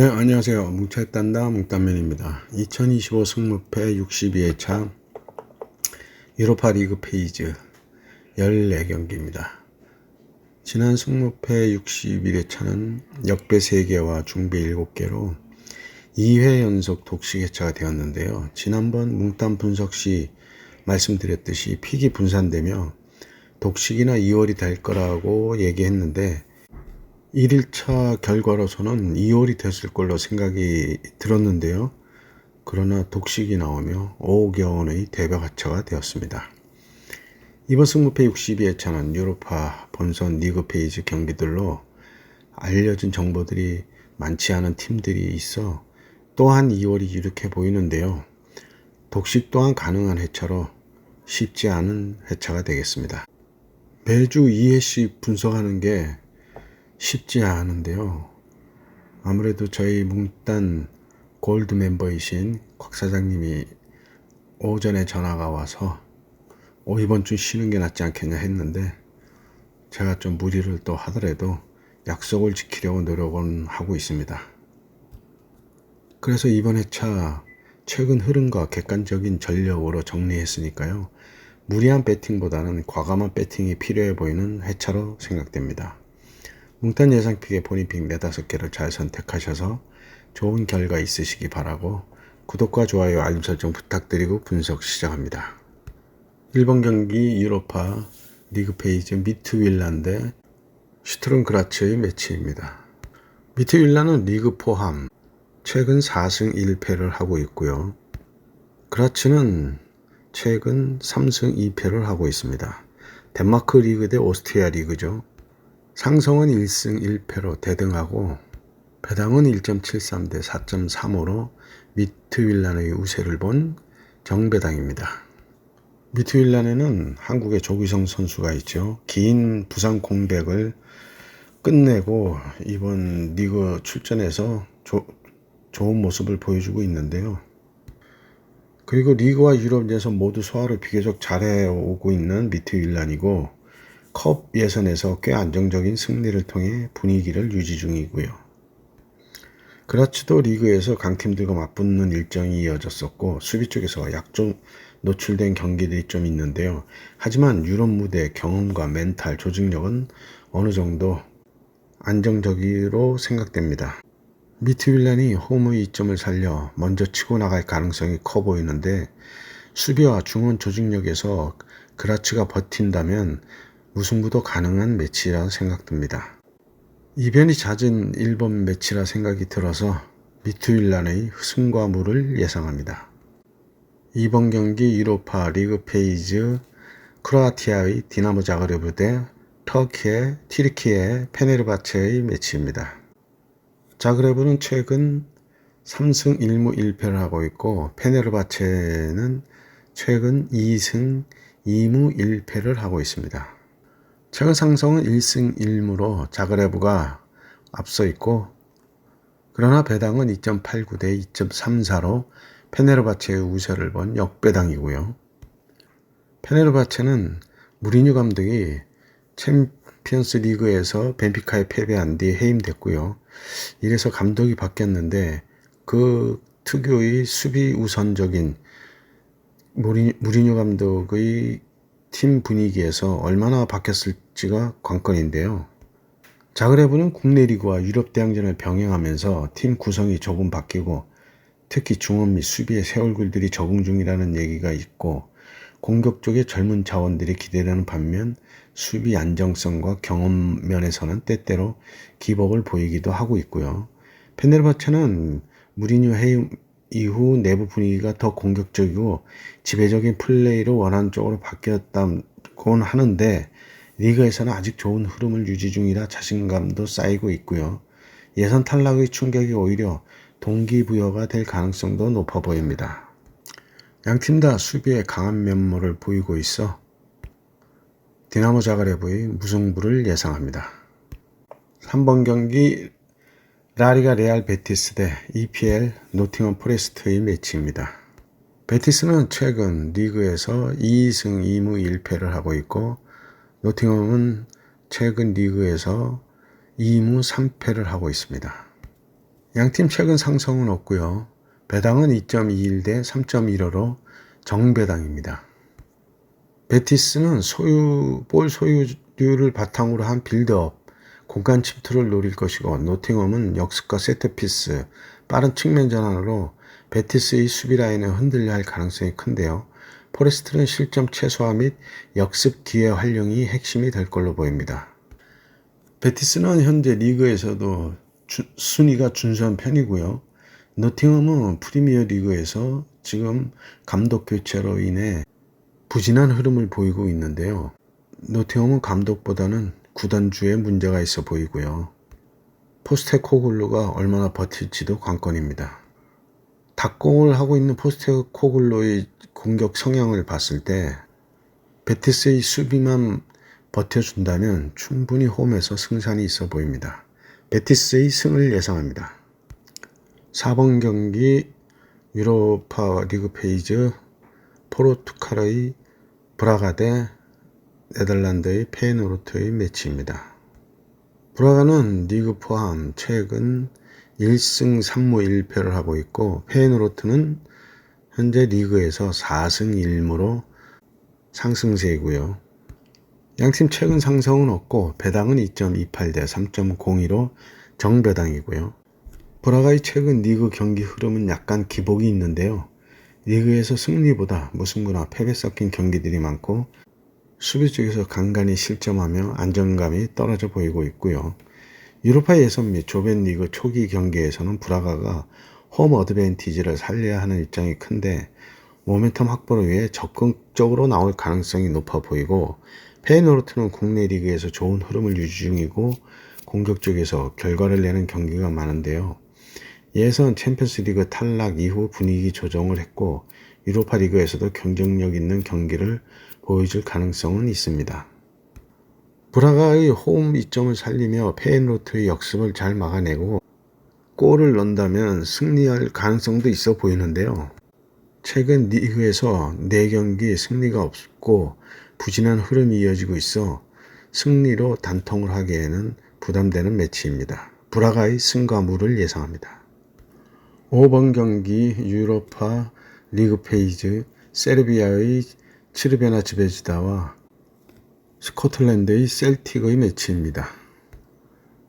네, 안녕하세요. 뭉쳤단다 뭉딴맨입니다. 2025 승무패 62회차 유로파 리그 페이즈 14경기입니다. 지난 승무패 61회차는 역배 3개와 중배 7개로 2회 연속 독식 회차가 되었는데요. 지난번 뭉딴 분석 시 말씀드렸듯이 픽이 분산되며 독식이나 2월이 될 거라고 얘기했는데 1일차 결과로서는 2월이 됐을 걸로 생각이 들었는데요. 그러나 독식이 나오며 5견의 대박하차가 되었습니다. 이번 승무패 62회차는 유로파 본선 리그 페이지 경기들로 알려진 정보들이 많지 않은 팀들이 있어 또한 2월이 유력해 보이는데요. 독식 또한 가능한 회차로 쉽지 않은 회차가 되겠습니다. 매주 2회씩 분석하는 게 쉽지 않은데요. 아무래도 저희 뭉딴 골드 멤버이신 곽 사장님이 오전에 전화가 와서 이번 주 쉬는 게 낫지 않겠냐 했는데 제가 좀 무리를 또 하더라도 약속을 지키려고 노력은 하고 있습니다. 그래서 이번 회차 최근 흐름과 객관적인 전력으로 정리했으니까요. 무리한 배팅보다는 과감한 배팅이 필요해 보이는 회차로 생각됩니다. 뭉딴 예상픽의 본인픽 4-5개를 잘 선택하셔서 좋은 결과 있으시기 바라고 구독과 좋아요 알림 설정 부탁드리고 분석 시작합니다. 1번 경기 유로파 리그 페이지 미트윌란 대 슈투른그라츠의 매치입니다. 미트윌란은 리그 포함 최근 4승 1패를 하고 있고요. 그라츠는 최근 3승 2패를 하고 있습니다. 덴마크 리그 대 오스트리아 리그죠. 상성은 1승 1패로 대등하고 배당은 1.73 대 4.35로 미트윌란의 우세를 본 정배당입니다. 미트윌란에는 한국의 조규성 선수가 있죠. 긴 부상 공백을 끝내고 이번 리그 출전해서 좋은 모습을 보여주고 있는데요. 그리고 리그와 유럽 예선 모두 소화를 비교적 잘해오고 있는 미트윌란이고 컵 예선에서 꽤 안정적인 승리를 통해 분위기를 유지 중이고요. 그라츠도 리그에서 강팀들과 맞붙는 일정이 이어졌었고 수비 쪽에서 약점 노출된 경기들이 좀 있는데요. 하지만 유럽 무대 경험과 멘탈 조직력은 어느 정도 안정적으로 생각됩니다. 미트윌란이 홈의 이점을 살려 먼저 치고 나갈 가능성이 커 보이는데 수비와 중원 조직력에서 그라츠가 버틴다면 무승부도 가능한 매치라 생각됩니다. 이변이 잦은 1번 매치라 생각이 들어서 미트윌란의 승과 무를 예상합니다. 2번 경기 유로파 리그 페이즈 크로아티아의 디나모 자그레브 대 터키의 튀르키예 페네르바체의 매치입니다. 자그레브는 최근 3승 1무 1패를 하고 있고 페네르바체는 최근 2승 2무 1패를 하고 있습니다. 최근 상성은 1승 1무로 자그레브가 앞서 있고 그러나 배당은 2.89 대 2.34로 페네르바체의 우세를 본 역배당이고요. 페네르바체는 무리뉴 감독이 챔피언스 리그에서 벤피카에 패배한 뒤 해임됐고요. 이래서 감독이 바뀌었는데 그 특유의 수비 우선적인 무리뉴 감독의 팀 분위기에서 얼마나 바뀌었을지가 관건인데요. 자그레브는 국내 리그와 유럽 대항전을 병행하면서 팀 구성이 조금 바뀌고 특히 중원 및 수비의 새 얼굴들이 적응 중이라는 얘기가 있고 공격 쪽의 젊은 자원들이 기대되는 반면 수비 안정성과 경험 면에서는 때때로 기복을 보이기도 하고 있고요. 페네르바체는 무리뉴 해임 이후 내부 분위기가 더 공격적이고 지배적인 플레이로 원하는 쪽으로 바뀌었다곤 하는데 리그에서는 아직 좋은 흐름을 유지 중이라 자신감도 쌓이고 있고요. 예선 탈락의 충격이 오히려 동기부여가 될 가능성도 높아 보입니다. 양팀 다 수비에 강한 면모를 보이고 있어 디나모 자그레브의 무승부를 예상합니다. 3번 경기 라리가 레알 베티스 대 EPL 노팅엄 포레스트의 매치입니다. 베티스는 최근 리그에서 2승 2무 1패를 하고 있고 노팅엄은 최근 리그에서 2무 3패를 하고 있습니다. 양팀 최근 상승은 없고요. 배당은 2.21 대 3.15로 정배당입니다. 베티스는 볼 소유율을 바탕으로 한 빌드업, 공간 침투를 노릴 것이고, 노팅엄은 역습과 세트피스, 빠른 측면 전환으로 베티스의 수비 라인을 흔들려 할 가능성이 큰데요. 포레스트는 실점 최소화 및 역습 기회 활용이 핵심이 될 걸로 보입니다. 베티스는 현재 리그에서도 순위가 준수한 편이고요. 노팅엄은 프리미어 리그에서 지금 감독 교체로 인해 부진한 흐름을 보이고 있는데요. 노팅엄은 감독보다는 구단주에 문제가 있어 보이고요. 포스테코글루가 얼마나 버틸지도 관건입니다. 닭공을 하고 있는 포스테코글루의 공격 성향을 봤을 때 베티스의 수비만 버텨준다면 충분히 홈에서 승산이 있어 보입니다. 베티스의 승을 예상합니다. 4번 경기 유로파 리그 페이즈 포르투갈의 브라가 대 네덜란드의 페예노르트의 매치입니다. 브라가는 리그 포함 최근 1승 3무 1패를 하고 있고, 페예노르트는 현재 리그에서 4승 1무로 상승세이고요. 양팀 최근 상승은 없고 배당은 2.28 대 3.02로 정배당이고요. 브라가의 최근 리그 경기 흐름은 약간 기복이 있는데요. 리그에서 승리보다 무승부나 패배 섞인 경기들이 많고, 수비 쪽에서 간간히 실점하며 안정감이 떨어져 보이고 있고요. 유로파 예선 및 조벤리그 초기 경기에서는 브라가가 홈 어드밴티지를 살려야 하는 입장이 큰데, 모멘텀 확보를 위해 적극적으로 나올 가능성이 높아 보이고, 페예노르트는 국내 리그에서 좋은 흐름을 유지 중이고 공격 쪽에서 결과를 내는 경기가 많은데요. 예선 챔피언스리그 탈락 이후 분위기 조정을 했고, 유로파 리그에서도 경쟁력 있는 경기를 보여줄 가능성은 있습니다. 브라가의 홈 이점을 살리며 페예노르트의 역습을 잘 막아내고 골을 넣는다면 승리할 가능성도 있어 보이는데요. 최근 리그에서 4경기 승리가 없고 부진한 흐름이 이어지고 있어 승리로 단통을 하기에는 부담되는 매치입니다. 브라가의 승과 무를 예상합니다. 5번 경기 유로파 리그 페이즈 세르비아의 치르베나 지베지다와 스코틀랜드의 셀틱의 매치입니다.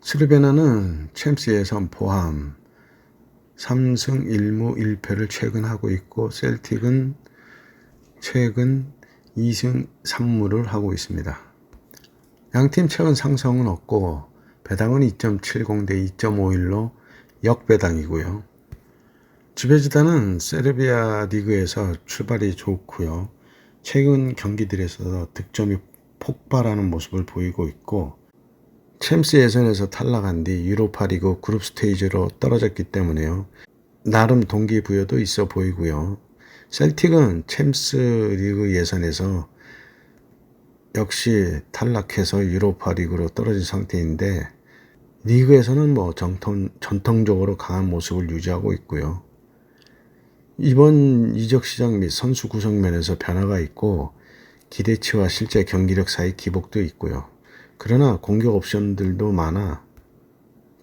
치르베나는 챔스 예선 포함 3승 1무 1패를 최근 하고 있고, 셀틱은 최근 2승 3무를 하고 있습니다. 양팀 최근 상승은 없고 배당은 2.70 대 2.51로 역배당이고요. 지베지다는 세르비아 리그에서 출발이 좋고요. 최근 경기들에서 득점이 폭발하는 모습을 보이고 있고, 챔스 예선에서 탈락한 뒤 유로파 리그 그룹 스테이지로 떨어졌기 때문에요. 나름 동기부여도 있어 보이고요. 셀틱은 챔스 리그 예선에서 역시 탈락해서 유로파 리그로 떨어진 상태인데, 리그에서는 전통적으로 강한 모습을 유지하고 있고요. 이번 이적 시장 및 선수 구성 면에서 변화가 있고 기대치와 실제 경기력 사이 기복도 있고요. 그러나 공격 옵션들도 많아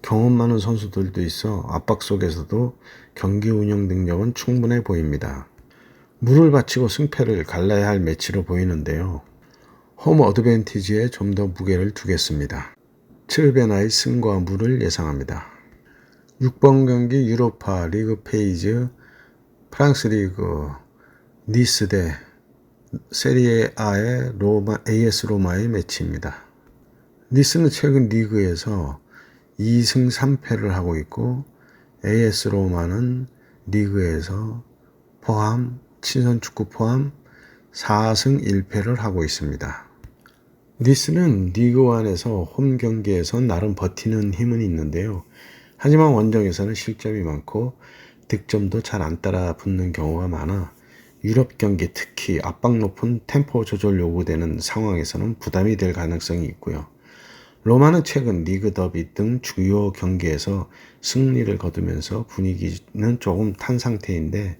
경험 많은 선수들도 있어 압박 속에서도 경기 운영 능력은 충분해 보입니다. 물을 바치고 승패를 갈라야 할 매치로 보이는데요. 홈 어드밴티지에 좀 더 무게를 두겠습니다. 칠베나의 승과 무를 예상합니다. 6번 경기 유로파 리그 페이즈 프랑스 리그 니스 대 세리에-A의 AS 로마의 매치입니다. 니스는 최근 리그에서 2승 3패를 하고 있고, AS 로마는 리그에서 친선 축구 포함 4승 1패를 하고 있습니다. 니스는 리그1에서 홈 경기에서 나름 버티는 힘은 있는데요. 하지만 원정에서는 실점이 많고 득점도 잘 안 따라 붙는 경우가 많아 유럽 경기, 특히 압박 높은 템포 조절 요구되는 상황에서는 부담이 될 가능성이 있고요. 로마는 최근 리그 더비 등 주요 경기에서 승리를 거두면서 분위기는 조금 탄 상태인데,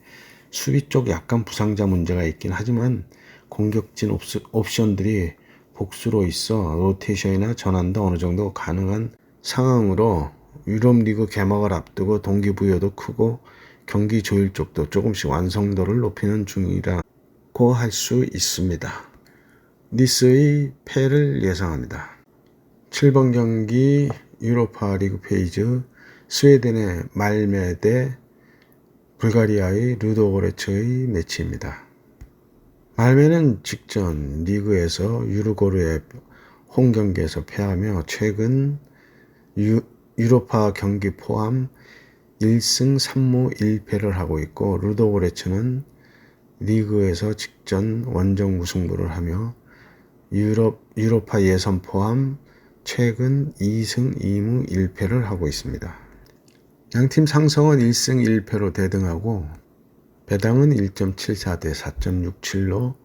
수비 쪽 약간 부상자 문제가 있긴 하지만 공격진 옵션들이 복수로 있어 로테이션이나 전환도 어느 정도 가능한 상황으로 유럽 리그 개막을 앞두고 동기부여도 크고 경기 조율 쪽도 조금씩 완성도를 높이는 중이라고 할 수 있습니다. 니스의 패를 예상합니다. 7번 경기 유로파 리그 페이즈 스웨덴의 말메 대 불가리아의 루도고레츠의 매치입니다. 말메는 직전 리그에서 유르고르의 홈 경기에서 패하며 최근 유로파 경기 포함 1승 3무 1패를 하고 있고, 루도고레츠는 리그에서 직전 원정 무승부를 하며 유로파 예선 포함 최근 2승 2무 1패를 하고 있습니다. 양팀 상성은 1승 1패로 대등하고 배당은 1.74 대 4.67로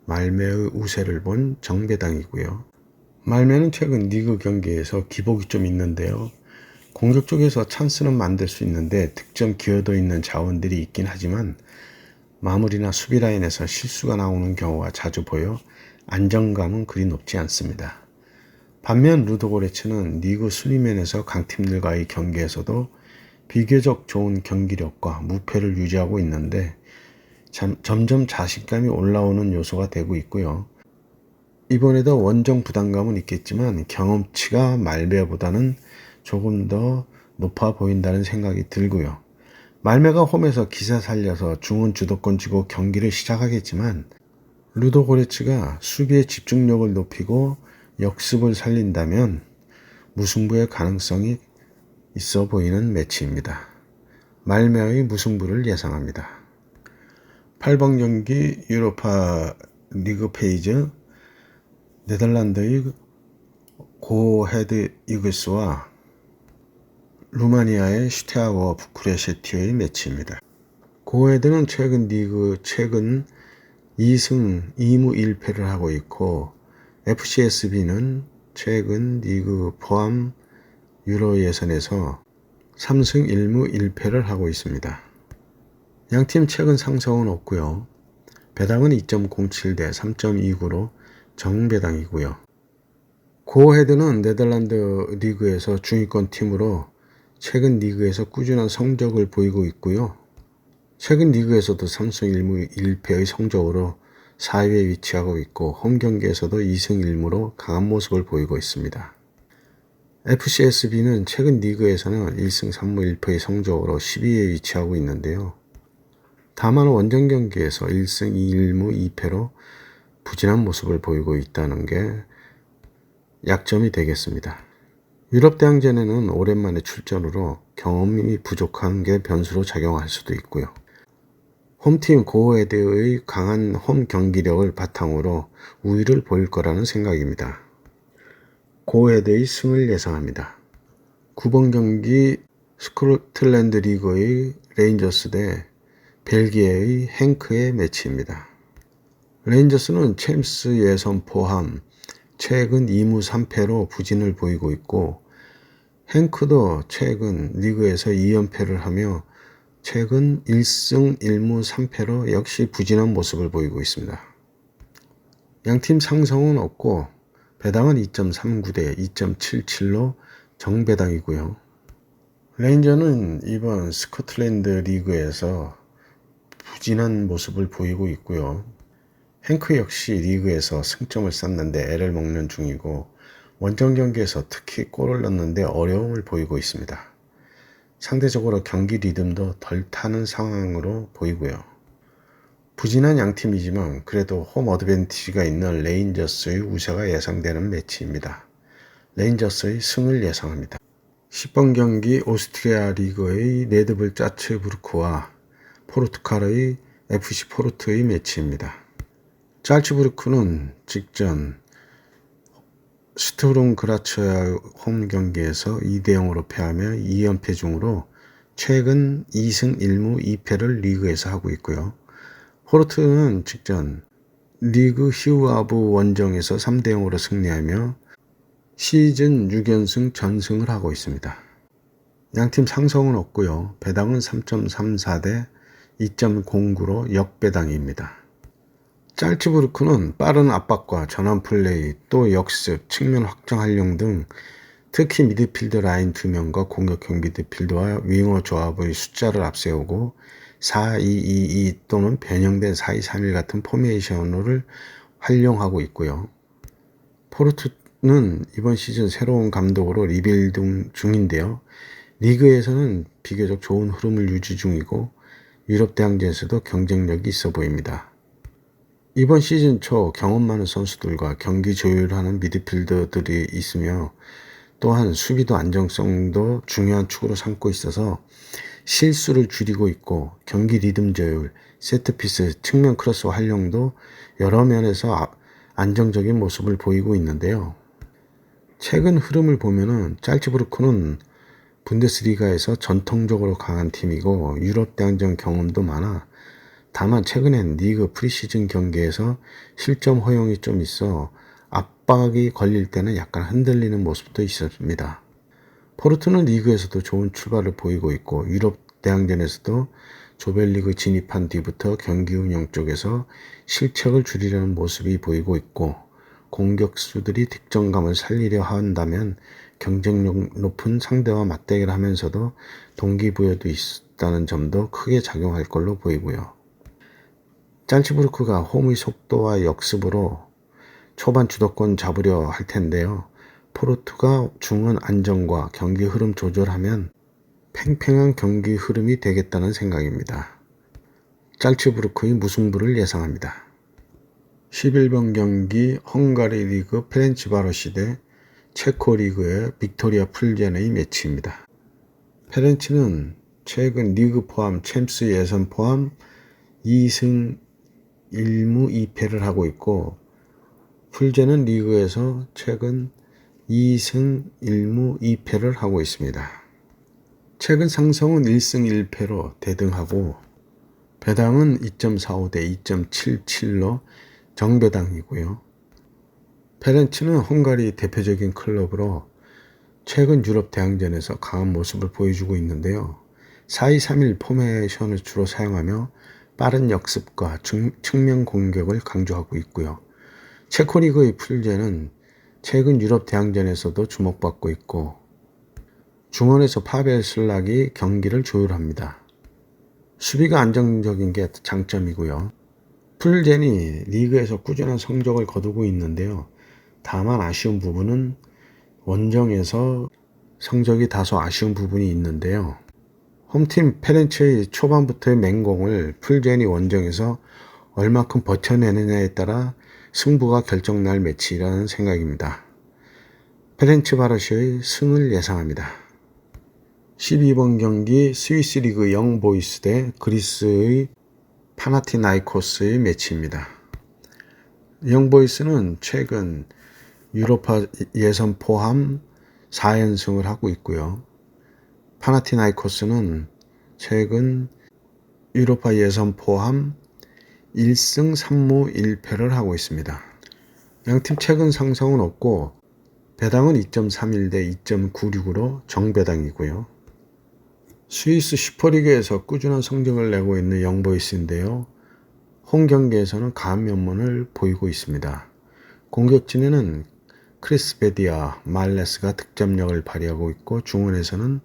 말메의 우세를 본 정배당이고요. 말메는 최근 리그 경기에서 기복이 좀 있는데요. 공격 쪽에서 찬스는 만들 수 있는데 득점 기여도 있는 자원들이 있긴 하지만 마무리나 수비 라인에서 실수가 나오는 경우가 자주 보여 안정감은 그리 높지 않습니다. 반면 루도고레츠는 리그 순위면에서 강팀들과의 경기에서도 비교적 좋은 경기력과 무패를 유지하고 있는데 점점 자신감이 올라오는 요소가 되고 있고요. 이번에도 원정 부담감은 있겠지만 경험치가 말메보다는 조금 더 높아 보인다는 생각이 들고요. 말메가 홈에서 기세 살려서 중원 주도권 쥐고 경기를 시작하겠지만 루도고레츠가 수비의 집중력을 높이고 역습을 살린다면 무승부의 가능성이 있어 보이는 매치입니다. 말메의 무승부를 예상합니다. 8번 경기 유로파 리그 페이즈 네덜란드의 고헤드 이글스와 루마니아의 슈테아고 부쿠레시티의 매치입니다. 고헤드는 최근 2승 2무 1패를 하고 있고, FCSB는 최근 리그 포함 유로 예선에서 3승 1무 1패를 하고 있습니다. 양팀 최근 상성은 없고요. 배당은 2.07 대 3.29로 정배당이고요. 고헤드는 네덜란드 리그에서 중위권 팀으로 최근 리그에서 꾸준한 성적을 보이고 있고요. 최근 리그에서도 3승 1무 1패의 성적으로 4위에 위치하고 있고, 홈 경기에서도 2승 1무로 강한 모습을 보이고 있습니다. FCSB는 최근 리그에서는 1승 3무 1패의 성적으로 12위에 위치하고 있는데요. 다만 원정 경기에서 1승 1무 2패로 부진한 모습을 보이고 있다는 게 약점이 되겠습니다. 유럽 대항전에는 오랜만에 출전으로 경험이 부족한 게 변수로 작용할 수도 있고요. 홈팀 고헤드의 강한 홈 경기력을 바탕으로 우위를 보일 거라는 생각입니다. 고헤드의 승을 예상합니다. 9번 경기 스코틀랜드 리그의 레인저스 대 벨기에의 행크의 매치입니다. 레인저스는 챔스 예선 포함 최근 2무 3패로 부진을 보이고 있고, 행크도 최근 리그에서 2연패를 하며 최근 1승 1무 3패로 역시 부진한 모습을 보이고 있습니다. 양팀 상성은 없고 배당은 2.39 대 2.77로 정배당이고요. 레인저는 이번 스코틀랜드 리그에서 부진한 모습을 보이고 있고요. 행크 역시 리그에서 승점을 쌓는데 애를 먹는 중이고, 원정 경기에서 특히 골을 넣는데 어려움을 보이고 있습니다. 상대적으로 경기 리듬도 덜 타는 상황으로 보이고요. 부진한 양팀이지만 그래도 홈 어드밴티지가 있는 레인저스의 우세가 예상되는 매치입니다. 레인저스의 승을 예상합니다. 10번 경기 오스트리아 리그의 레드불 짜츠부르크와 포르투갈의 FC 포르투의 매치입니다. 짜츠부르크는 직전 스투름 그라츠의 홈 경기에서 2대 0으로 패하며 2연패 중으로 최근 2승 1무 2패를 리그에서 하고 있고요. 포르투는 직전 리그 히우아브 원정에서 3대 0으로 승리하며 시즌 6연승 전승을 하고 있습니다. 양팀 상성은 없고요. 배당은 3.34 대 2.09로 역배당입니다. 짤츠부르크는 빠른 압박과 전환 플레이, 또 역습, 측면 확장 활용 등 특히 미드필더 라인 2명과 공격형 미드필더와 윙어 조합의 숫자를 앞세우고 4-2-2-2 또는 변형된 4-2-3-1 같은 포메이션을 활용하고 있고요. 포르투는 이번 시즌 새로운 감독으로 리빌딩 중인데요. 리그에서는 비교적 좋은 흐름을 유지 중이고 유럽 대항전에서도 경쟁력이 있어 보입니다. 이번 시즌 초 경험 많은 선수들과 경기 조율하는 미드필더들이 있으며 또한 수비도 안정성도 중요한 축으로 삼고 있어서 실수를 줄이고 있고 경기 리듬 조율, 세트피스, 측면 크로스 활용도 여러 면에서 안정적인 모습을 보이고 있는데요. 최근 흐름을 보면은 짤츠부르크는 분데스리가에서 전통적으로 강한 팀이고 유럽 대항전 경험도 많아 다만 최근엔 리그 프리시즌 경기에서 실점 허용이 좀 있어 압박이 걸릴 때는 약간 흔들리는 모습도 있었습니다. 포르투는 리그에서도 좋은 출발을 보이고 있고 유럽 대항전에서도 조별리그 진입한 뒤부터 경기 운영 쪽에서 실책을 줄이려는 모습이 보이고 있고 공격수들이 득점감을 살리려 한다면 경쟁력 높은 상대와 맞대결 하면서도 동기부여도 있다는 점도 크게 작용할 걸로 보이고요. 짤츠부르크가 홈의 속도와 역습으로 초반 주도권 잡으려 할 텐데요. 포르투가 중원 안정과 경기 흐름 조절하면 팽팽한 경기 흐름이 되겠다는 생각입니다. 짤츠부르크의 무승부를 예상합니다. 11번 경기 헝가리 리그 페렌치바로시 대 체코 리그의 빅토리아 풀젠의 매치입니다. 페렌치는 최근 리그 포함 챔스 예선 포함 2승 1무 2패를 하고 있고 풀젠은 리그에서 최근 2승 1무 2패를 하고 있습니다. 최근 상성은 1승 1패로 대등하고 배당은 2.45 대 2.77로 정배당이고요. 페렌치는 헝가리 대표적인 클럽으로 최근 유럽 대항전에서 강한 모습을 보여주고 있는데요. 4-2-3-1 포메이션을 주로 사용하며 빠른 역습과 측면 공격을 강조하고 있고요. 체코 리그의 풀젠은 최근 유럽 대항전에서도 주목받고 있고 중원에서 파벨 슬락이 경기를 조율합니다. 수비가 안정적인 게 장점이고요. 풀젠이 리그에서 꾸준한 성적을 거두고 있는데요. 다만 아쉬운 부분은 원정에서 성적이 다소 아쉬운 부분이 있는데요. 홈팀 페렌치의 초반부터의 맹공을 풀젠이 원정에서 얼마큼 버텨내느냐에 따라 승부가 결정날 매치라는 생각입니다. 페렌치바로시의 승을 예상합니다. 12번 경기 스위스 리그 영보이스 대 그리스의 파나티나이코스의 매치입니다. 영보이스는 최근 유로파 예선 포함 4연승을 하고 있고요. 파나티나이코스는 최근 유로파 예선 포함 1승 3무 1패를 하고 있습니다. 양팀 최근 상승은 없고 배당은 2.31 대 2.96으로 정배당이고요. 스위스 슈퍼리그에서 꾸준한 성적을 내고 있는 영보이스인데요. 홈 경기에서는 강한 면모를 보이고 있습니다. 공격진에는 크리스 베디아, 말레스가 득점력을 발휘하고 있고 중원에서는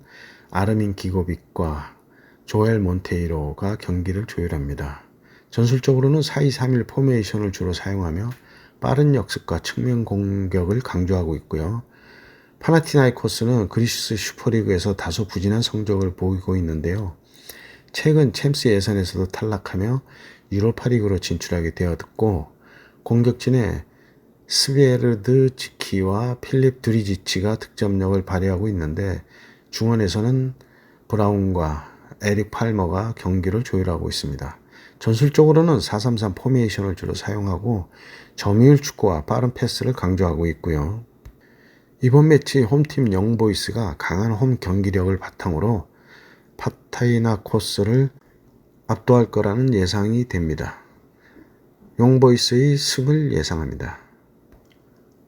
아르민 기고빅과 조엘 몬테이로가 경기를 조율합니다. 전술적으로는 4-2-3-1 포메이션을 주로 사용하며 빠른 역습과 측면 공격을 강조하고 있고요. 파나티나이코스는 그리스 슈퍼리그에서 다소 부진한 성적을 보이고 있는데요. 최근 챔스 예선에서도 탈락하며 유로파리그로 진출하게 되었고 공격진에 스베르드 지키와 필립 드리지치가 득점력을 발휘하고 있는데 중원에서는 브라운과 에릭 팔머가 경기를 조율하고 있습니다. 전술적으로는 4-3-3 포메이션을 주로 사용하고 점유율 축구와 빠른 패스를 강조하고 있고요. 이번 매치 홈팀 영보이스가 강한 홈 경기력을 바탕으로 파타이나코스를 압도할 거라는 예상이 됩니다. 영보이스의 승을 예상합니다.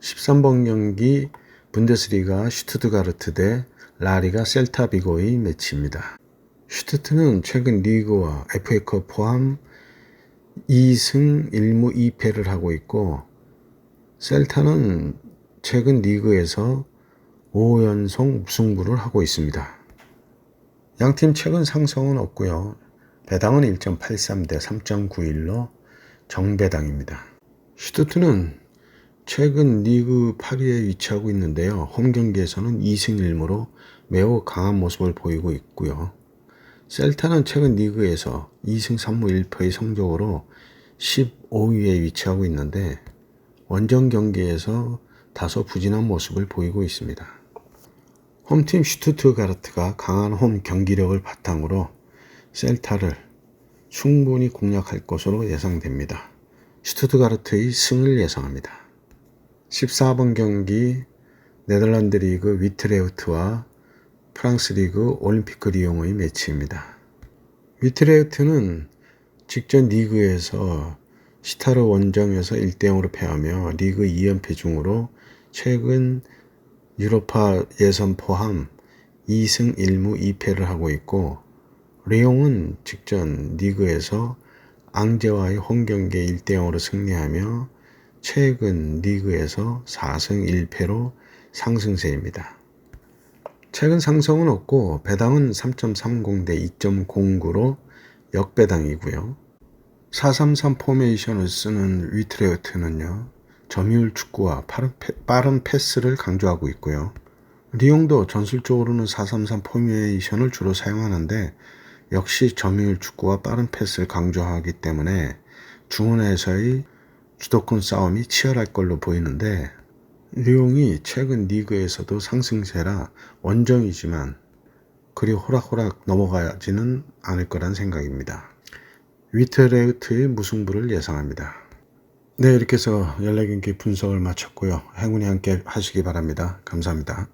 13번 경기 분데스리가 슈투트가르트 대 라리가 셀타비고의 매치입니다. 슈투트는 최근 리그와 FA컵 포함 2승 1무 2패를 하고 있고 셀타는 최근 리그에서 5연속 무승부를 하고 있습니다. 양팀 최근 상승은 없고요. 배당은 1.83 대 3.91로 정배당입니다. 슈투트는 최근 리그 8위에 위치하고 있는데요. 홈 경기에서는 2승 1무로 매우 강한 모습을 보이고 있고요. 셀타는 최근 리그에서 2승 3무 1패의 성적으로 15위에 위치하고 있는데 원정 경기에서 다소 부진한 모습을 보이고 있습니다. 홈팀 슈투트가르트가 강한 홈 경기력을 바탕으로 셀타를 충분히 공략할 것으로 예상됩니다. 슈투트가르트의 승을 예상합니다. 14번 경기 네덜란드 리그 위트레흐트와 프랑스 리그 올림피크 리옹의 매치입니다. 위트레흐트는 직전 리그에서 시타르 원정에서 1대0으로 패하며 리그 2연패 중으로 최근 유로파 예선 포함 2승 1무 2패를 하고 있고, 리옹은 직전 리그에서 앙제와의 홈경기에 1대0으로 승리하며 최근 리그에서 4승 1패로 상승세입니다. 최근 상승은 없고 배당은 3.30 대 2.09로 역배당이고요. 4-3-3 포메이션을 쓰는 위트레흐트는요, 점유율 축구와 빠른 패스를 강조하고 있고요. 리옹도 전술적으로는 4-3-3 포메이션을 주로 사용하는데 역시 점유율 축구와 빠른 패스를 강조하기 때문에 중원에서의 주도권 싸움이 치열할 걸로 보이는데, 리옹이 최근 리그에서도 상승세라 원정이지만 그리 호락호락 넘어가지는 않을 거란 생각입니다. 위트레흐트의 무승부를 예상합니다. 네, 이렇게 해서 14경기 분석을 마쳤고요. 행운이 함께 하시기 바랍니다. 감사합니다.